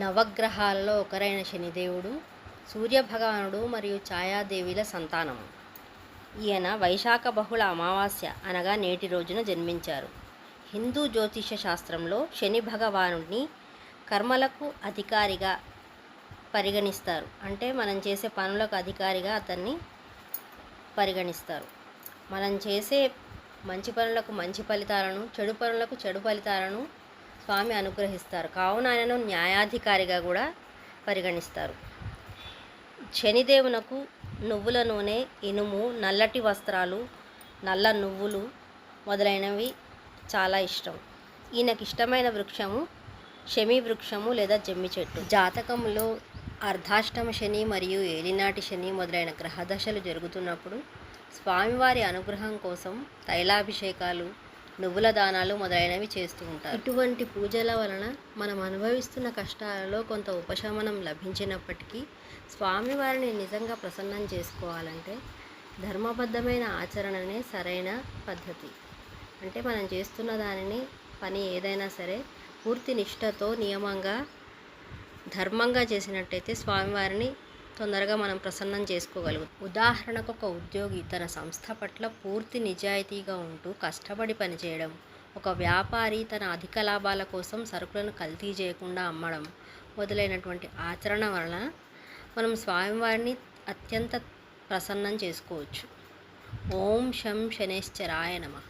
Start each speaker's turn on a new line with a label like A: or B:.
A: నవగ్రహాలలో ఒకరైన శనిదేవుడు సూర్యభగవానుడు మరియు ఛాయాదేవిల సంతానము. ఈయన వైశాఖ బహుళ అమావాస్య అనగా నేటి రోజున జన్మించారు. హిందూ జ్యోతిష శాస్త్రంలో శని భగవానుడిని కర్మలకు అధికారిగా పరిగణిస్తారు. అంటే మనం చేసే పనులకు అధికారిగా అతన్ని పరిగణిస్తారు. మనం చేసే మంచి పనులకు మంచి ఫలితాలను, చెడు పనులకు చెడు ఫలితాలను స్వామి అనుగ్రహిస్తారు. కావున ఆయనను న్యాయాధికారిగా కూడా పరిగణిస్తారు. శనిదేవునకు నువ్వుల నూనె, ఇనుము, నల్లటి వస్త్రాలు, నల్ల నువ్వులు మొదలైనవి చాలా ఇష్టం. ఈయనకి ఇష్టమైన వృక్షము శమి వృక్షము లేదా జమ్మి చెట్టు. జాతకంలో అర్ధాష్టమ శని మరియు ఏలినాటి శని మొదలైన గ్రహదశలు జరుగుతున్నప్పుడు స్వామివారి అనుగ్రహం కోసం తైలాభిషేకాలు, నువ్వుల దానాలు మొదలైనవి చేస్తూ ఉంటారు. ఇటువంటి పూజల వలన మనం అనుభవిస్తున్న కష్టాలలో కొంత ఉపశమనం లభించినప్పటికీ స్వామివారిని నిజంగా ప్రసన్నం చేసుకోవాలంటే ధర్మబద్ధమైన ఆచరణనే సరైన పద్ధతి. అంటే మనం చేస్తున్న దానిని పని ఏదైనా సరే పూర్తి నిష్ఠతో నియమంగా ధర్మంగా చేసినట్టయితే స్వామివారిని తొందరగా మనం ప్రసన్నం చేసుకోగలుగుతాం. ఉదాహరణకు ఒక ఉద్యోగి తన సంస్థ పట్ల పూర్తి నిజాయితీగా ఉంటూ కష్టపడి పనిచేయడం, ఒక వ్యాపారి తన అధిక లాభాల కోసం సరుకులను కల్తీ చేయకుండా అమ్మడం మొదలైనటువంటి ఆచరణ వలన మనం స్వామివారిని అత్యంత ప్రసన్నం చేసుకోవచ్చు. ఓం శం శనేశ్వరాయ నమః.